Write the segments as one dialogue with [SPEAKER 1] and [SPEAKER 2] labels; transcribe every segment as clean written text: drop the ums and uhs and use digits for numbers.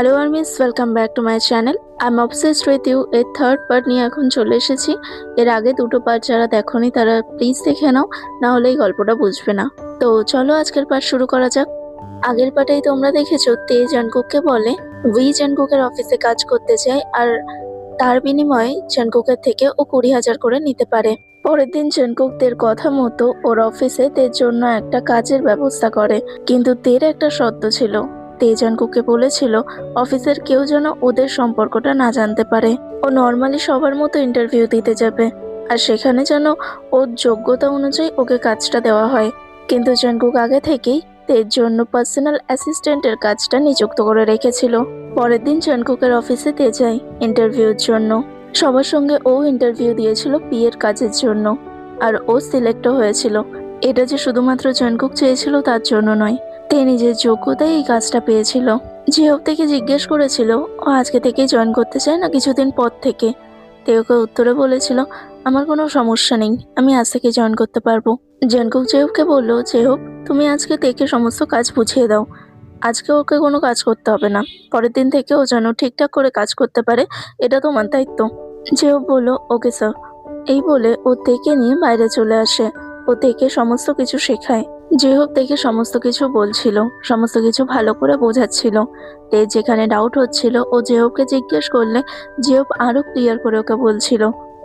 [SPEAKER 1] Hello armies, welcome back to my channel. I am obsessed with you এর third part নিয়ে এখন চলে এসেছি। এর আগে দুটো পার্ট যারা দেখোনি তারা প্লিজ দেখে নাও, না হলে এই গল্পটা বুঝবে না। তো চলো আজকের পার্ট শুরু করা যাক। আগের পার্টেই তোমরা দেখেছো তে জানকুককে বলে উই জানকুকের অফিসে কাজ করতে চায়, আর তার বিনিময়ে জানকুকের থেকে ও 20,000 করে নিতে পারে। পরের দিন জানকুক তের কথা মতো ওর অফিসে তের জন্য একটা কাজের ব্যবস্থা করে, কিন্তু তের একটা শর্ত ছিল। তে জানকুককে বলেছিল অফিসের কেউ যেন ওদের সম্পর্কটা না জানতে পারে। ও নর্মালি সবার মতো ইন্টারভিউ দিতে যাবে, আর সেখানে যেন ওর যোগ্যতা অনুযায়ী ওকে কাজটা দেওয়া হয়। কিন্তু জানকুক আগে থেকেই তের জন্য পার্সোনাল অ্যাসিস্ট্যান্টের কাজটা নিযুক্ত করে রেখেছিল। পরের দিন জানকুকের অফিসে তে যায় ইন্টারভিউর জন্য। সবার সঙ্গে ও ইন্টারভিউ দিয়েছিল বিয়ের কাজের জন্য, আর ও সিলেক্টও হয়েছিল। এটা যে শুধুমাত্র জানকুক চেয়েছিল তার জন্য নয়, তে নিজের যোগ্যতায় এই কাজটা পেয়েছিল। জিওব থেকে জিজ্ঞেস করেছিল ও আজকে থেকেই জয়েন করতে চায় না কিছুদিন পর থেকে। তে ওকে উত্তরে বলেছিল আমার কোনো সমস্যা নেই, আমি আজ থেকে জয়েন করতে পারবো। জানকুক জেহবকে বললো জেহব তুমি আজকে তেকে সমস্ত কাজ বুঝিয়ে দাও, আজকে ওকে কোনো কাজ করতে হবে না, পরের দিন থেকে ও যেন ঠিকঠাক করে কাজ করতে পারে, এটা তোমার দায়িত্ব। জেহব বললো ওকে স্যার। এই বলে ও তেকে নিয়ে বাইরে চলে আসে। ও তেকে সমস্ত কিছু শেখায়। জেহব তেকে সমস্ত কিছু বলছিল, সমস্ত কিছু ভালো করে বোঝাচ্ছিল। তে যেখানে ডাউট হচ্ছিল ও জেহবকে জিজ্ঞেস করলে জেহব আরো ক্লিয়ার করে ওকে বলছিল।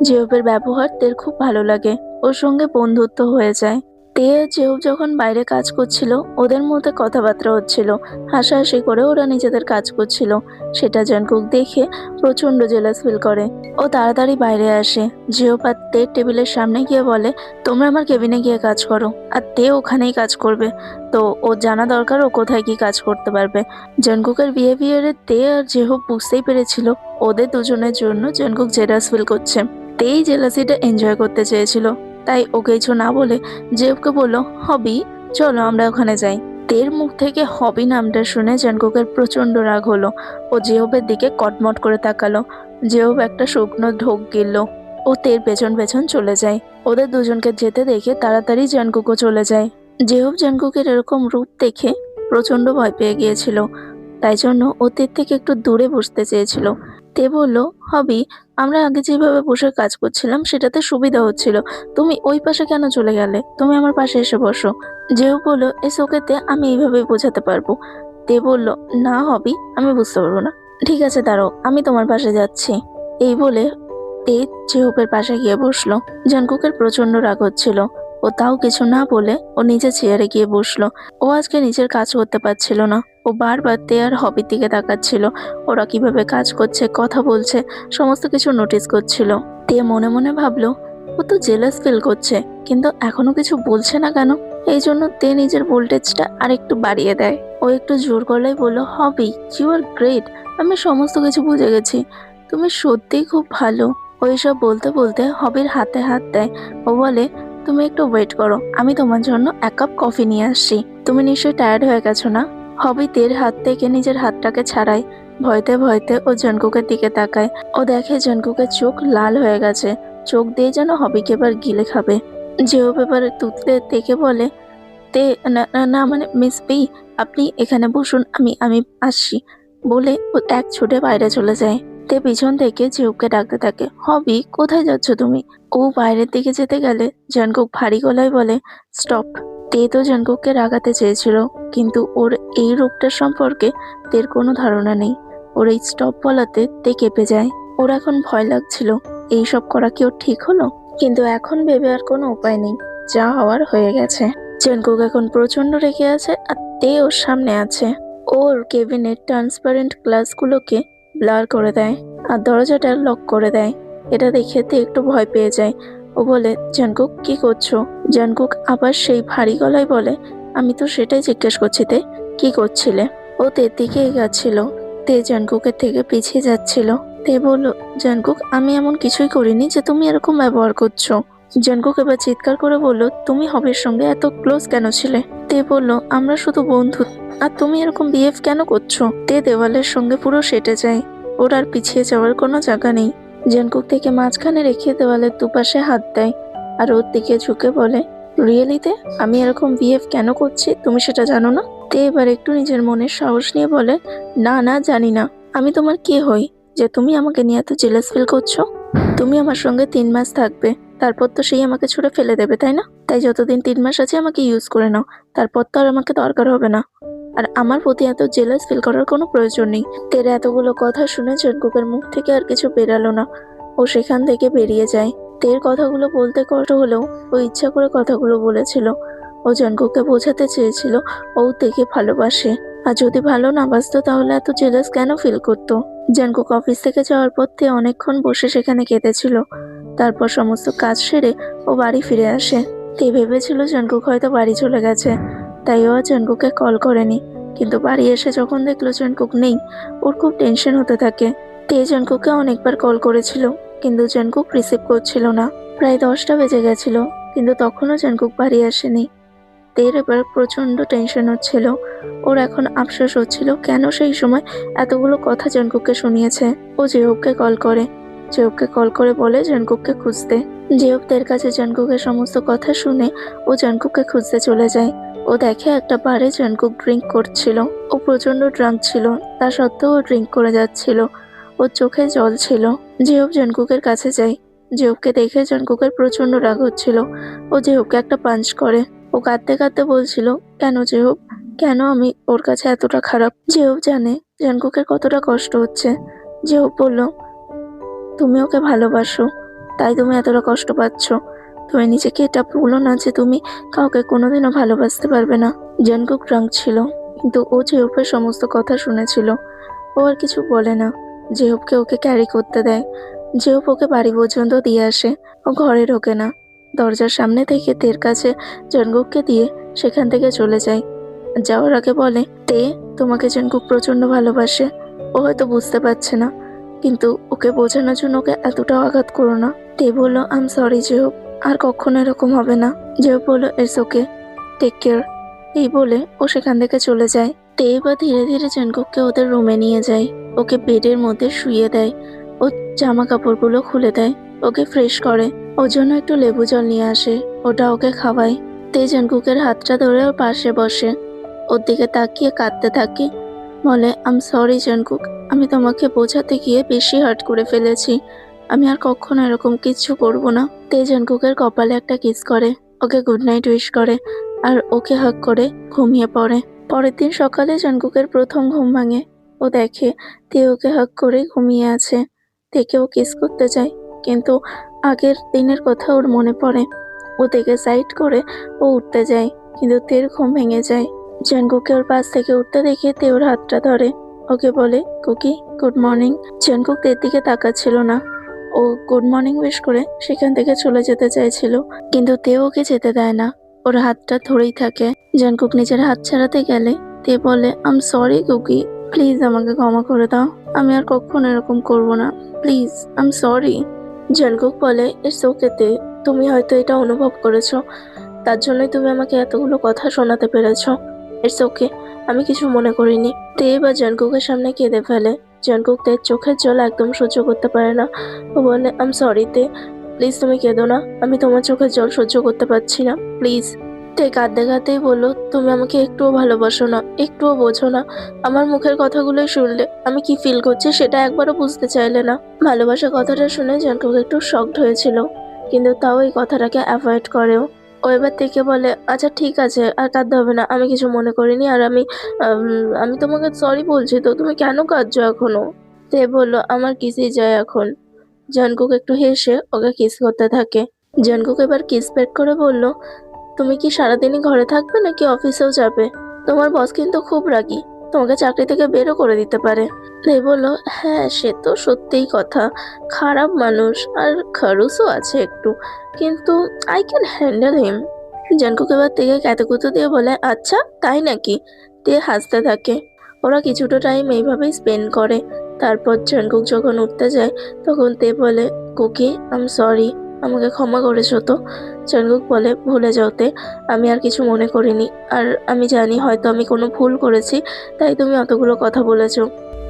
[SPEAKER 1] জেহবের ব্যবহার তের খুব ভালো লাগে, ওর সঙ্গে বন্ধুত্ব হয়ে যায়। তে জেহব যখন বাইরে কাজ করছিল ওদের মধ্যে কথাবার্তা হচ্ছিল, হাসাহাসি করে ওরা নিজেদের কাজ করছিল। সেটা জানকুক দেখে প্রচন্ড জেলাস ফিল করে। ও তাড়াতাড়ি বাইরে আসে। জেহব আর তের টেবিলের সামনে গিয়ে বলে তোমরা আমার কেবিনে গিয়ে কাজ করো, আর তে ওখানেই কাজ করবে। তো ও জানা দরকার ও কোথায় কি কাজ করতে পারবে। জানকুকের বিহেভিয়ারে তে আর জেহব বুঝতেই পেরেছিল ওদের দুজনের জন্য জানকুক জেলাস ফিল করছে। তেই জেলাসিটা এনজয় করতে চেয়েছিল, তাই ও কিছু না বলে জেহবকে বলল হবি চলো আমরা ওখানে যাই। তের মুখ থেকে হবি নামটা শুনে জানকুকের প্রচন্ড রাগ হলো। ও জেহবের দিকে কটমট করে তাকালো। জেহব একটা শুকনো ঢোক গিলল। ও তের পেছন পেছন চলে যায়। ওদের দুজনকে যেতে দেখে তাড়াতাড়ি জানকুকও চলে যায়। জেহব জানকুকের এরকম রূপ দেখে প্রচন্ড ভয় পেয়ে গিয়েছিল, তাই জন্য ও তের থেকে একটু দূরে বসতে চেয়েছিল। তে বলল হবি আমরা আগে যেভাবে বসে কাজ করছিলাম সেটাতে সুবিধা হচ্ছিল, তুমি ওই পাশে কেন চলে গেলে, তুমি আমার পাশে এসে বসো। জেহব বলল এস ওকেতে আমি এইভাবেই বোঝাতে পারবো। তে বলল না হবি আমি বুঝতে পারবো না। ঠিক আছে দাঁড়াও আমি তোমার পাশে যাচ্ছি। এই বলে তে জেহবের পাশে গিয়ে বসলো। জানকুকের প্রচন্ড রাগ হচ্ছিল, ও তাও কিছু না বলে ও নিজের চেয়ারে গিয়ে বসলো। ও আজকে নিজের কাজ করতে পারছিল না। ও বারবার তে আর হবির দিকে তাকাচ্ছিল, ওরা কিভাবে কাজ করছে, কথা বলছে, সমস্ত কিছু নোটিস করছিল। তে মনে মনে ভাবলো ও তো জেলাস ফিল করছে, কিন্তু এখনো কিছু বলছে না কেন। এই জন্য তে নিজের ভোল্টেজটা আরেকটু বাড়িয়ে দেয়। ও একটু জোর গলায় বলল হবি ইউ আর গ্রেট, আমি সমস্ত কিছু বুঝে গেছি, তুমি সত্যিই খুব ভালো। ওইসব বলতে বলতে হবির হাতে হাত দেয়। ও বলে তুমি একটু ওয়েট করো, আমি তোমার জন্য 1 কাপ কফি নিয়ে আসছি, তুমি নিশ্চয়ই টায়ার্ড হয়ে গেছো না। হবি তের হাত থেকে নিজের হাতটাকে ছাড়ায়। ভয়তে ভয়তে ও জানকুকের দিকে তাকায়। ও দেখে জানকুকের চোখ লাল হয়ে গেছে, চোখ দিয়ে যেন হবিকে এবার গিলে খাবে। যেও ব্যাপারে তুতলে তেকে বলে তে না না না, মানে মিস পি আপনি এখানে বসুন, আমি আমি আসছি বলে ও এক ছুটে বাইরে চলে যায়। তে পিছন থেকে জিউবকে ডাকতে থাকে হবি কোথায় যাচ্ছ তুমি। ও বাইরের দিকে যেতে গেলে জানকুক ভারী গলায় বলে স্টপ। তে তো জানকুককে রাগাতে চেয়েছিল, কিন্তু ওর এই রূপটার সম্পর্কে তের কোনো ধারণা নেই। ওর এই স্টপ বলাতে তে কেঁপে যায়। ওর এখন ভয় লাগছিল এইসব করা কি ওর ঠিক হলো, কিন্তু এখন ভেবে আর কোনো উপায় নেই, যা হওয়ার হয়ে গেছে। জানকুক এখন প্রচন্ড রেগে আছে, আর তে ওর সামনে আছে। ওর কেবিনের ট্রান্সপারেন্ট গ্লাসগুলোকে ব্লার করে দেয় আর দরজাটা লক করে দেয়। এটা দেখে তে একটু ভয় পেয়ে যায়। ও বলে জানকুক কি করছো। জানকুক আবার সেই ভারী গলায় বলে আমি তো সেটাই জিজ্ঞেস করছি তে, কি করছিলে। ও তের দিকে এগাচ্ছিল, তে জানকুকের থেকে পিছিয়ে যাচ্ছিল। তে বলল জানকুক আমি এমন কিছুই করিনি যে তুমি এরকম ব্যবহার করছো। জানকুক এবার চিৎকার করে বলল তুমি হবির সঙ্গে এত ক্লোজ কেন ছিলে। তে বলল আমরা শুধু বন্ধু, আর তুমি এরকম বিহেভ কেন করছো। তে দেওয়ালের সঙ্গে পুরো সেটে যায়, ওর আর পিছিয়ে যাওয়ার কোনো জায়গা নেই। জানকুক থেকে মাঝখানে রেখে দেওয়ালের দুপাশে হাত দেয় আর ওর দিকে ঝুঁকে বলে রিয়েলিতে আমি এরকম বিহেভ কেন করছি তুমি সেটা জানো না। তে এবার একটু নিজের মনের সাহস নিয়ে বলে, না না জানি না আমি তোমার কে হই যে তুমি আমাকে নিয়ে এত জেলাস ফিল করছো। তুমি আমার সঙ্গে 3 মাস থাকবে, তারপর তো সেই আমাকে ছুঁড়ে ফেলে দেবে তাই না? তাই যতদিন 3 মাস আছে আমাকে ইউজ করে নাও, তারপর তো আর আমাকে দরকার হবে না। আর আমার প্রতি এত জেলাস ফিল করার কোনো প্রয়োজন নেই। তের এতগুলো কথা শুনে জঙ্কুকের মুখ থেকে আর কিছু বেরালো না। ও সেখান থেকে বেরিয়ে যায়। তের কথাগুলো বলতে কষ্ট হলেও ও ইচ্ছা করে কথাগুলো বলেছিল। ও জঙ্কুককে বোঝাতে চেয়েছিল ও তেকে ভালোবাসে। আর যদি ভালো না বাসতো তাহলে এত জেলাস কেন ফিল করতো। জঙ্কুক অফিস থেকে যাওয়ার পর তে অনেকক্ষণ বসে সেখানে কেঁদেছিল। তারপর সমস্ত কাজ সেরে ও বাড়ি ফিরে আসে। তে ভেবেছিল জঙ্কুক হয়তো বাড়ি চলে গেছে, তাই ও জঙ্কুককে কল করেনি। কিন্তু বাড়ি এসে যখন দেখলো জঙ্কুক নেই, ওর খুব টেনশন হতে থাকে। তে জঙ্কুককে অনেকবার কল করেছিল, কিন্তু জঙ্কুক রিসিভ করছিল না। প্রায় 10টা বেজে গেছিল, কিন্তু তখনও জঙ্কুক বাড়ি আসেনি। তের এবার প্রচন্ড টেনশন হচ্ছিল। ওর এখন আফসোস হচ্ছিল কেন সেই সময় এতগুলো কথা জঙ্কুককে শুনিয়েছে। ও জেহবকে কল করে। জেহবকে কল করে বলে জঙ্কুককে খুঁজতে। জেহব তের কাছে জঙ্কুকের সমস্ত কথা শুনে ও জঙ্কুককে খুঁজতে চলে যায়। ও দেখে একটা বারে জঙ্কুক ড্রিঙ্ক করছিল। ও প্রচন্ড ড্রাঙ্ক ছিল, তা সত্ত্বেও ও ড্রিঙ্ক করে যাচ্ছিল। ওর চোখে জল ছিল। জেহব জঙ্কুকের কাছে যায়। জেহবকে দেখে জঙ্কুকের প্রচন্ড রাগ হচ্ছিল। ও জেহবকে একটা পাঞ্চ করে। ও কাঁদতে কাঁদতে বলছিল, কেন জেহব, কেন আমি ওর কাছে এতটা খারাপ। জেহব জানে জঙ্কুকের কতটা কষ্ট হচ্ছে। জেহব বলল, তুমি ওকে ভালোবাসো, তাই তুমি এতটা কষ্ট পাচ্ছ। তুমি নিজেকে এটা ভুলো না যে তুমি কাউকে কোনোদিনও ভালোবাসতে পারবে না। জঙ্কুক ড্রাঙ্ক ছিল, কিন্তু ও জেহবের সমস্ত কথা শুনেছিল। ও আর কিছু বলে না। জেহবকে ওকে ক্যারি করতে দেয়। জেহব ওকে বাড়ি পর্যন্ত দিয়ে আসে। ও ঘরে ঢোকে না, দরজার সামনে থেকে তের কাছে জঙ্কুককে দিয়ে সেখান থেকে চলে যায়। যাওয়ার আগে বলে, তে তোমাকে জঙ্কুক প্রচন্ড ভালোবাসে। ও হয়তো বুঝতে পারছে না, কিন্তু ওকে বোঝানোর জন্য ওকে এতটাও আঘাত করো না। তে বলল, আই এম সরি জেহব, আর কখনো এরকম হবে না। জেহব বলল, ইটস ওকে, টেক কেয়ার। এই বলে ও সেখান থেকে চলে যায়। তে এবার ধীরে ধীরে জঙ্কুককে ওদের রুমে নিয়ে যায়। ওকে বেডের মধ্যে শুইয়ে দেয়। ও জামা কাপড়গুলো খুলে দেয়, ওকে ফ্রেশ করে। ওর জন্য একটু লেবু জল নিয়ে আসে, ওটা ওকে খাওয়ায়। তে জঙ্কুকের হাতটা ধরে ওর পাশে বসে, ওর দিকে তাকিয়ে কাঁদতে থাকে। বলে, আম সরি জঙ্কুক, আমি তোমাকে বোঝাতে গিয়ে বেশি হার্ট করে ফেলেছি। আমি আর কখনো এরকম কিচ্ছু করব না। তে জঙ্কুকের কপালে একটা কিস করে, ওকে গুড নাইট উইশ করে, আর ওকে হাগ করে ঘুমিয়ে পড়ে। পরের দিন সকালে জঙ্কুকের প্রথম ঘুম ভাঙে। ও দেখে তে ওকে হাগ করে ঘুমিয়ে আছে। তেকে ও কিস করতে চায়, কিন্তু আগের দিনের কথা ওর মনে পড়ে। ও তেকে সাইড করে ও উঠতে যায়, কিন্তু তের ঘুম ভেঙে যায়। জঙ্কুককে ওর পাশ থেকে উঠতে দেখে তে ওর হাতটা ধরে, ওকে বলে, কুকি গুড মর্নিং। জঙ্কুক তের দিকে তাকাচ্ছিল না। ও গুড মর্নিং উইশ করে সেখান থেকে চলে যেতে চাইছিল, কিন্তু তে ওকে যেতে দেয় না, ওর হাতটা ধরেই থাকে। জঙ্কুক নিজের হাত ছাড়াতে গেলে তে বলে, আম সরি কুকি, প্লিজ আমাকে ক্ষমা করে দাও, আমি আর কখনো এরকম করব না, প্লিজ আম সরি। জঙ্কুক বলে, ইটস ওকে তে, তুমি হয়তো এটা অনুভব করেছো, তার জন্যই তুমি আমাকে এতগুলো কথা শোনাতে পেরেছো। ইটস ওকে, আমি কিছু মনে করিনি। তে এবার জঙ্কুকের সামনে কেঁদে ফেলে। জঙ্কুক তের চোখের জল একদম সহ্য করতে পারে না। ও বলে, আম সরি তে, প্লিজ তুমি কেঁদো না, আমি তোমার চোখের জল সহ্য করতে পারছি না, প্লিজ। তে কাঁদতে কাঁদতেই বললো, তুমি আমাকে একটুও ভালোবাসো না, একটুও বোঝো না। আমার মুখের কথাগুলোই শুনলে আমি কি ফিল করছি সেটা একবারও বুঝতে চাইলে না। ভালোবাসা কথাটা শুনে জঙ্কুক একটু শকড হয়েছিল, কিন্তু তাও এই কথাটাকে অ্যাভয়েড করেও। ও এবার থেকে বলে, আচ্ছা ঠিক আছে, আর কাঁদতে হবে না, আমি কিছু মনে করিনি, আর আমি তোমাকে সরি বলছি, তো তুমি কেন কাঁদছো এখনো। তে বললো, আমার কিসই যায় এখন। জঙ্কুক একটু হেসে ওকে কিস করতে থাকে। জঙ্কুক এবার কিস ব্যাক করে বলল, তুমি কি সারাদিনই ঘরে থাকবে নাকি অফিসেও যাবে? তোমার বস কিন্তু খুব রাগী, তোমাকে চাকরি থেকে বেরও করে দিতে পারে। তে বলল, হ্যাঁ সে তো সত্যিই কথা, খারাপ মানুষ আর খরুসও আছে একটু, কিন্তু I can handle him. Jungkook এবার থেকে ক্যাতেকুতো দিয়ে বলে, আচ্ছা তাই নাকি। তে হাসতে থাকে। ওরা কিছুটা টাইম এইভাবেই স্পেন্ড করে। তারপর জঙ্কুক যখন উঠতে যায় তখন তে বলে, কুকি আম সরি, আমাকে ক্ষমা করেছো তো। জঙ্কুক বলে, ভুলে যাও তে, আমি আর কিছু মনে করিনি, আর আমি জানি হয়তো আমি কোনো ভুল করেছি, তাই তুমি অতগুলো কথা বলেছো।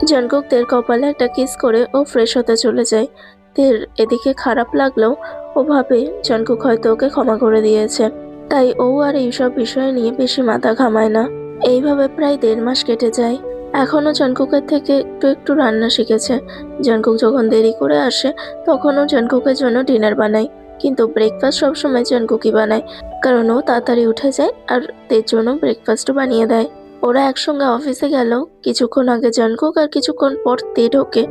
[SPEAKER 1] জঙ্কুক তের কপালে একটা কিস করে ও ফ্রেশ হতে চলে যায়। তের এদিকে খারাপ লাগলেও ও ভাবে জঙ্কুক হয়তো ওকে ক্ষমা করে দিয়েছে, তাই ও আর এইসব বিষয় নিয়ে বেশি মাথা ঘামায় না। এইভাবে প্রায় 1.5 মাস কেটে যায়। এখনো জঙ্কুকের থেকে একটু একটু রান্না শিখেছে। জঙ্কুক যখন দেরি করে আসে তখনও জঙ্কুকের জন্য ডিনার বানায়, কিন্তু ব্রেকফাস্ট সবসময় জঙ্কুকই বানায়, কারণ ও তাড়াতাড়ি উঠে যায় আর তের জন্য ব্রেকফাস্টও বানিয়ে দেয়। ওরা একসঙ্গে অফিসে গেল, কিছুক্ষণ আগে জঙ্কুক আর কিছুক্ষণ পর তে ঢোকে,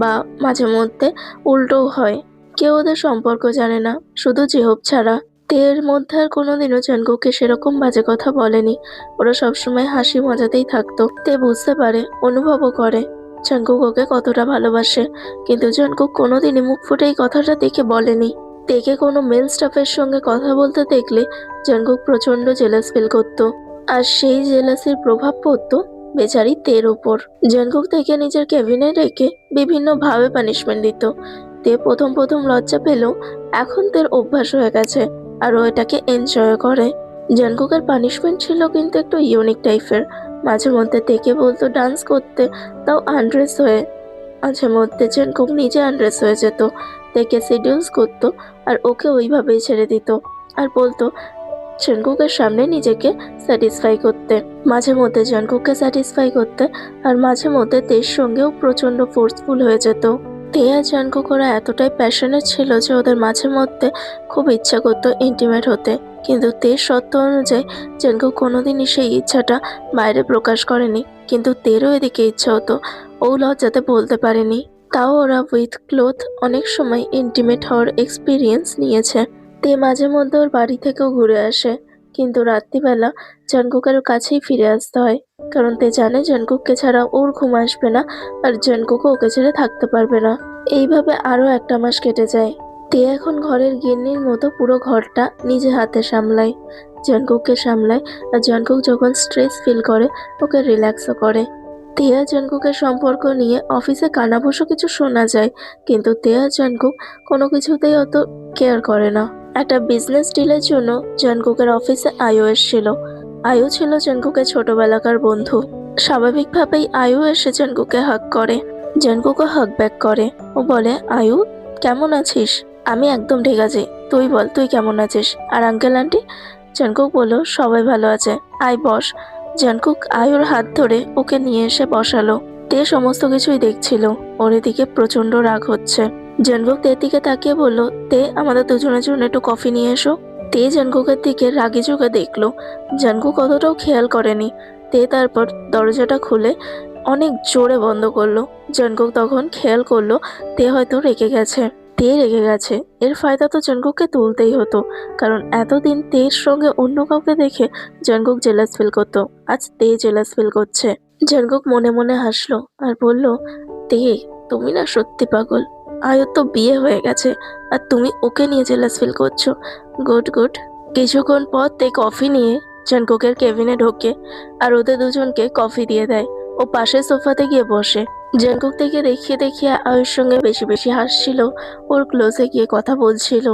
[SPEAKER 1] বা মাঝে মধ্যে উল্টোও হয়। কেউ ওদের সম্পর্ক জানে না, শুধু জেহব ছাড়া। তের মধ্যে আর কোনোদিনও জঙ্কুককে সেরকম বাজে কথা বলেনি। ওরা সবসময় হাসি মজাতেই থাকতো। তে বুঝতে পারে, অনুভবও করে জঙ্কুক ওকে কতটা ভালোবাসে, কিন্তু জঙ্কুক কোনোদিনই মুখ ফুটে এই কথাটা তেকে বলেনি। তেকে কোনো মেল স্টাফের সঙ্গে কথা বলতে দেখলে জঙ্কুক প্রচন্ড জেলাস ফিল করতো, আর সেই জেলাসির প্রভাব পড়তো বেচারি তের ওপর। জঙ্কুক তেকে নিজের কেবিনে রেখে বিভিন্ন ভাবে পানিশমেন্ট দিত। তে প্রথম প্রথম লজ্জা পেলেও এখন তের অভ্যাস হয়ে গেছে, আর ও এটাকে এনজয় করে। জঙ্কুকের পানিশমেন্ট ছিল কিন্তু একটু ইউনিক টাইপের। মাঝে মধ্যে তেকে বলতো ডান্স করতে, তাও আনড্রেস হয়ে। মাঝে মধ্যে জঙ্কুক নিজে আনড্রেস হয়ে যেত, তেকে সিডিউস করতো আর ওকে ওইভাবেই ছেড়ে দিত, আর বলতো জঙ্কুকের সামনে নিজেকে স্যাটিসফাই করতে। মাঝে মধ্যে জঙ্কুককে স্যাটিসফাই করতে, আর মাঝে মধ্যে তের সঙ্গেও প্রচন্ড ফোর্সফুল হয়ে যেত। তে আর জঙ্কুক ওরা এতটাই প্যাশনেট ছিল যে ওদের মাঝে মধ্যে খুব ইচ্ছা করতো ইন্টিমেট হতে, কিন্তু তের শর্ত অনুযায়ী জঙ্কুক কোনোদিনই সেই ইচ্ছাটা বাইরে প্রকাশ করেনি। কিন্তু তেরও এদিকে ইচ্ছা হতো, ও লজ্জাতে বলতে পারেনি। তাও ওরা উইথ ক্লোথ অনেক সময় ইন্টিমেট হওয়ার এক্সপিরিয়েন্স নিয়েছে। তে মাঝে মধ্যে ওর বাড়ি থেকেও ঘুরে আসে, কিন্তু রাত্রিবেলা জঙ্কুকের কাছেই ফিরে আসতে হয়, কারণ তে জানে জঙ্কুককে ছাড়া ওর ঘুম আসবে না, আর জঙ্কুকও ওকে ছেড়ে থাকতে পারবে না। এইভাবে আরো 1টা মাস কেটে যায়। তে এখন ঘরের গিন্নির মতো পুরো ঘরটা নিজে হাতে সামলায়, জঙ্কুককে সামলায়, আর জঙ্কুক যখন স্ট্রেস ফিল করে ওকে রিল্যাক্সও করে। তে আর জঙ্কুকের সম্পর্ক নিয়ে অফিসে কানাঘুষো কিছু শোনা যায়, কিন্তু তে আর জঙ্কুক কোনো কিছুতেই অত কেয়ার করে না। একটা বিজনেস ডিলের জন্য জঙ্কুকের অফিসে আয়ু এসেছিল। আয়ু ছিল জঙ্কুকের ছোটবেলাকার বন্ধু। স্বাভাবিকভাবেই আয়ু এসে জঙ্কুকে হাগ করে, জঙ্কুকও হাগ ব্যাক করে। ও বলে, আয়ু কেমন আছিস? আমি একদম ঠিক আছি, তুই বল তুই কেমন আছিস? আর আঙ্কেল আন্টি? জঙ্কুক বলল, সবাই ভালো আছে, আয় বস। জঙ্কুক আয়ুর হাত ধরে ওকে নিয়ে এসে বসালো। তে সমস্ত কিছুই দেখছিল, ওর এদিকে প্রচন্ড রাগ হচ্ছে। জঙ্কুক তের দিকে তাকিয়ে বলল, তে আমাদের দুজনের জন্য একটু কফি নিয়ে এসো। তে জঙ্কুকের দিকে রাগি চোখে দেখলো। জঙ্কুক অতটাও খেয়াল করেনি। তে তারপর দরজাটা খুলে অনেক জোরে বন্ধ করলো। জঙ্কুক তখন খেয়াল করলো তে হয়তো রেগে গেছে। তে রেগে গেছে, এর ফায়দা তো জঙ্কুককে তুলতেই হতো, কারণ এতদিন তের সঙ্গে অন্য কাউকে দেখে জঙ্কুক জেলাস ফিল করতো, আজ তে জেলাস ফিল করছে। জঙ্কুক মনে মনে হাসলো আর বলল, তে তুমি না সত্যি পাগল। আয়ুর তো বিয়ে হয়ে গেছে আর তুমি ওকে নিয়ে জেলাস ফিল করছো। Good good. কিছুক্ষণ পর তে কফি নিয়ে জঙ্কুকের কেবিনে ঢোকে আর ওদের দুজনকে কফি দিয়ে দেয়। ও পাশের সোফাতে গিয়ে বসে। জঙ্কুক থেকে দেখিয়ে দেখিয়ে আয়ুর সঙ্গে বেশি বেশি হাসছিল, ওর ক্লোজে গিয়ে কথা বলছিল।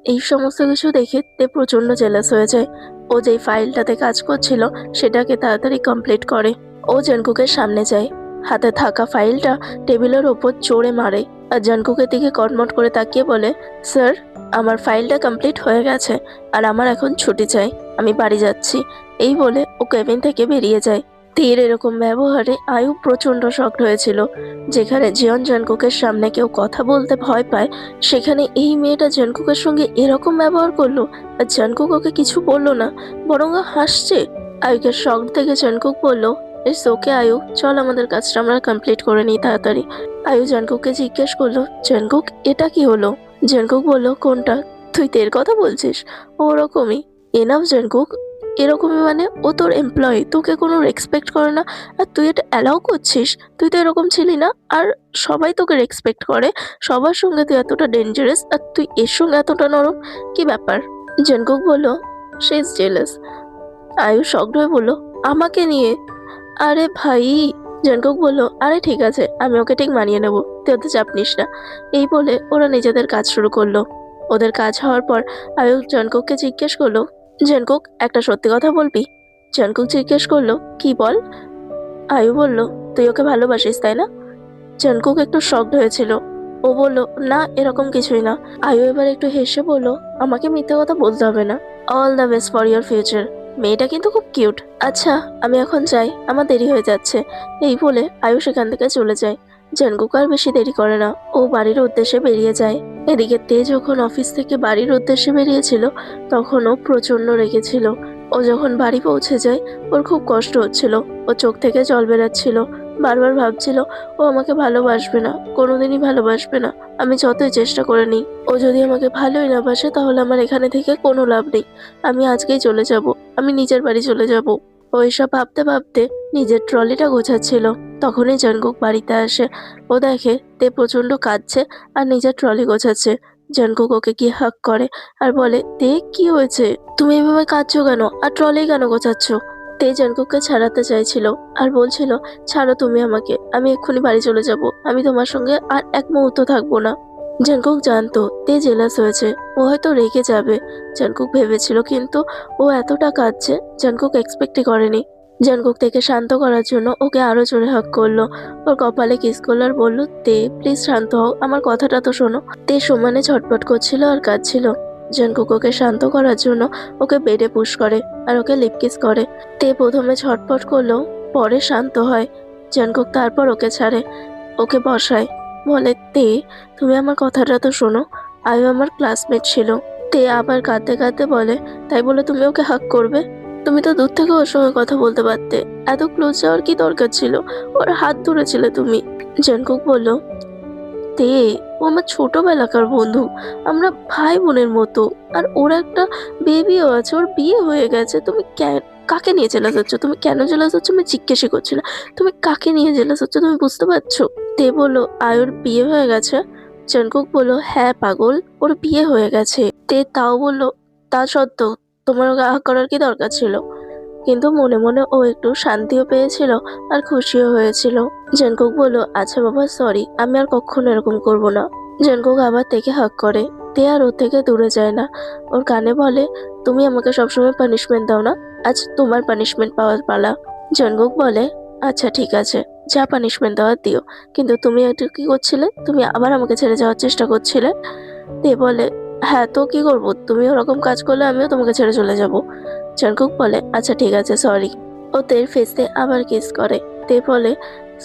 [SPEAKER 1] এই সমস্ত কিছু দেখে তে প্রচন্ড জেলাস হয়ে যায়। ও যেই ফাইলটাতে কাজ করছিল সেটাকে তাড়াতাড়ি কমপ্লিট করে। ও জঙ্কুকের সামনে যায়, হাতে থাকা ফাইলটা টেবিলের ওপর জোরে মারে, আর জঙ্কুকের দিকে কটমট করে তাকিয়ে বলে, স্যার আমার ফাইলটা কমপ্লিট হয়ে গেছে আর আমার এখন ছুটি চাই, আমি বাড়ি যাচ্ছি। এই বলে ও কেবিন থেকে বেরিয়ে যায়। তীর এরকম ব্যবহারে আয়ু প্রচন্ড শকড হয়েছিল। যেখানে জিয়ন জঙ্কুকের সামনে কেউ কথা বলতে ভয় পায়, সেখানে এই মেয়েটা জঙ্কুকের সঙ্গে এরকম ব্যবহার করলো, আর জঙ্কুক ওকে কিছু বললো না, বরং হাসছে। আয়ুকে শকড থেকে জঙ্কুক বলল, ইটস ওকে আয়ু, চল আমাদের কাজটা আমরা কমপ্লিট করে নিই তাড়াতাড়ি। আয়ু জঙ্কুককে জিজ্ঞেস করলো, জঙ্কুক এটা কি হলো? জঙ্কুক বলল, কোনটা? তুই তের কথা বলছিস? ওরকমই। এনাফ জঙ্কুক, এরকমই মানে ও তোর এমপ্লয়ি, তোকে কোনো রেসপেক্ট করে না, আর তুই এটা অ্যালাউ করছিস? তুই তো এরকম ছিলি না, আর সবাই তোকে রেসপেক্ট করে, সবার সঙ্গে তুই এতটা ডেঞ্জারাস, আর তুই এর সঙ্গে এতটা নরম, কি ব্যাপার? জঙ্কুক বলল, শি ইজ জেলাস। আয়ু শকড হয়ে বলল, আমাকে নিয়ে? আরে ভাই। জঙ্কুক বলল, আরে ঠিক আছে, আমি ওকে ঠিক মানিয়ে নেবো, তুই ওতে চাপ নিস না। এই বলে ওরা নিজেদের কাজ শুরু করলো। ওদের কাজ হওয়ার পর আয়ু জঙ্কুককে জিজ্ঞেস করলো, জঙ্কুক একটা সত্যি কথা বলবি? জঙ্কুক জিজ্ঞেস করলো, কি বল? আয়ু বলল, তুই ওকে ভালোবাসিস তাই না? জঙ্কুক একটু শকড হয়েছিল। ও বলল, না এরকম কিছুই না। আয়ু এবার একটু হেসে বলল, আমাকে মিথ্যে কথা বলতে হবে না। All the best for your future. মেয়েটা কিন্তু খুব কিউট। আচ্ছা আমি এখন যাই, আমার দেরি হয়ে যাচ্ছে। এই বলে আয়ুষ সেখান থেকে চলে যায়। জাঙ্কুক আর বেশি দেরি করে না, ও বাড়ির উদ্দেশ্যে বেরিয়ে যায়। এদিকে তে যখন অফিস থেকে বাড়ির উদ্দেশ্যে বেরিয়েছিল তখন ও প্রচন্ড রেগেছিল। ও যখন বাড়ি পৌঁছে যায় ওর খুব কষ্ট হচ্ছিল, ও চোখ থেকে জল বেরাচ্ছিল। বারবার ভাবছিল ও আমাকে ভালোবাসবে না, কোনোদিনই ভালোবাসবে না। আমি যতই চেষ্টা করে নিই, ও যদি আমাকে ভালোই না বাসে তাহলে আমার এখানে থেকে কোনো লাভ নেই। আমি আজকেই চলে যাব, আমি নিজের বাড়ি চলে যাব। ও এসব ভাবতে ভাবতে নিজের ট্রলিটা গোছাচ্ছিল। তখনই জাঙ্কুক বাড়িতে আসে। ও দেখে তে প্রচন্ড কাঁদছে আর নিজের ট্রলি গোছাচ্ছে। জাঙ্কুক ওকে গিয়ে হাক করে আর বলে, তে কি হয়েছে, তুমি এভাবে কাঁদছো কেন আর ট্রলি কেন গোছাচ্ছ? তে জাঙ্কুককে ছাড়াতে চাইছিল আর বলছিল, ছাড়ো তুমি আমাকে, আমি এক্ষুনি বাড়ি চলে যাব, আমি তোমার সঙ্গে আর এক মুহূর্ত থাকবো না। জাঙ্কুক জানতো তে জেলাস হয়েছে, ও হয়তো রেগে যাবে। জাঙ্কুক ভেবেছিল, কিন্তু ও এতটা কাঁদছে জাঙ্কুক এক্সপেক্টই করেনি। জাঙ্কুক থেকে শান্ত করার জন্য ওকে আরো জোরে হাক করলো, ওর কপালে কিস করলো আর বলল, তে প্লিজ শান্ত হও, আমার কথাটা তো শোনো। তে সমানে ছটফট করছিল আর কাঁদছিল। জাঙ্কুক ওকে শান্ত করার জন্য ওকে বেডে পুশ করে আর ওকে লিপ কিস করে। তে প্রথমে ছটফট করলো, পরে শান্ত হয়। জাঙ্কুক তারপর ওকে ছাড়ে, ওকে বসায়, বলে, তে তুমি আমার কথাটা তো শোনো, আয়ু আমার ক্লাসমেট ছিল। তে আবার কাঁদতে কাঁদতে বলে, তাই বলে তুমি ওকে হাক করবে? তুমি তো দূর থেকে ওর সঙ্গে কথা বলতে পারতে, এত ক্লোজ যাওয়ার কি দরকার ছিল? ওর হাত ধরেছিলে তুমি। জাঙ্কুক বলল, তে ও আমার ছোটবেলাকার বন্ধু, আমরা ভাই বোনের মতো। আর ওর একটা বেবিও আছে, ওর বিয়ে হয়ে গেছে। তুমি কাকে নিয়ে জেলাস হচ্ছ? তুমি কেন জেলাস হচ্ছ আমি জিজ্ঞেসই করছি না, তুমি কাকে নিয়ে জেলাস হচ্ছ তুমি বুঝতে পারছো? তে বললো, আয়ুর বিয়ে হয়ে গেছে। জাঙ্কুক বললো, হ্যাঁ পাগল, ওর বিয়ে হয়ে গেছে। তে তাও বললো, তা সত্ত্বেও তোমার ওকে আহ করার কি দরকার ছিল? কিন্তু মনে মনে ও একটু শান্তিও পেয়েছিল আর খুশিও হয়েছিল। জাঙ্কুক বলল, আচ্ছা বাবা সরি, আমি আর কখনো এরকম করব না। জাঙ্কুক আবার থেকে হাক করে। তে আর ওর থেকে দূরে যায় না, ওর কানে বলে, তুমি আমাকে সবসময় পানিশমেন্ট দাও না, আজ তোমার পানিশমেন্ট পাওয়ার পালা। জাঙ্কুক বলে, আচ্ছা ঠিক আছে, যা পানিশমেন্ট দেওয়ার দিও, কিন্তু তুমি এটা কি করছিলে? তুমি আবার আমাকে ছেড়ে যাওয়ার চেষ্টা করছিলে। তে বলে, হ্যাঁ তো কি করবো, তুমি ওরকম কাজ করলে আমিও তোমাকে ছেড়ে চলে যাব। জাঙ্কুক বলে, আচ্ছা ঠিক আছে সরি। ও তের ফেসে আবার কিস করে। তে বলে,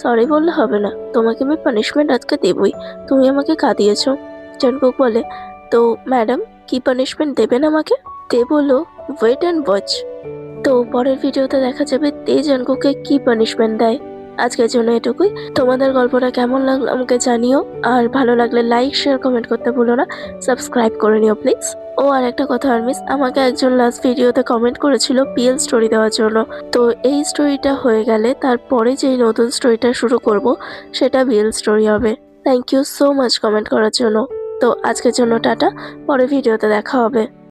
[SPEAKER 1] সরি বললে হবে না, তোমাকে আমি পানিশমেন্ট আজকে দেবই, তুমি আমাকে কাঁদিয়েছো। জাঙ্কুক বলে, তো ম্যাডাম কি পানিশমেন্ট দেবেন আমাকে? তে বলল, ওয়েট অ্যান্ড ওয়াচ। তো পরের ভিডিওতে দেখা যাবে তে জাঙ্কুককে কি পানিশমেন্ট দেয়। আজকের জন্য এটুকুই। তোমাদের গল্পটা কেমন লাগলো আমাকে জানিও, আর ভালো লাগলে লাইক শেয়ার কমেন্ট করতে ভুলো না, সাবস্ক্রাইব করে নিও প্লিজ। ও আর একটা কথা আর মিস, আমাকে একজন লাস্ট ভিডিওতে কমেন্ট করেছিল পিএল স্টোরি দেওয়ার জন্য। তো এই স্টোরিটা হয়ে গেলে তারপরে যেই নতুন স্টোরিটা শুরু করব সেটা বিএল স্টোরি হবে। Thank you so much comment করার জন্য। তো আজকের জন্য টাটা, পরে ভিডিওতে দেখা হবে।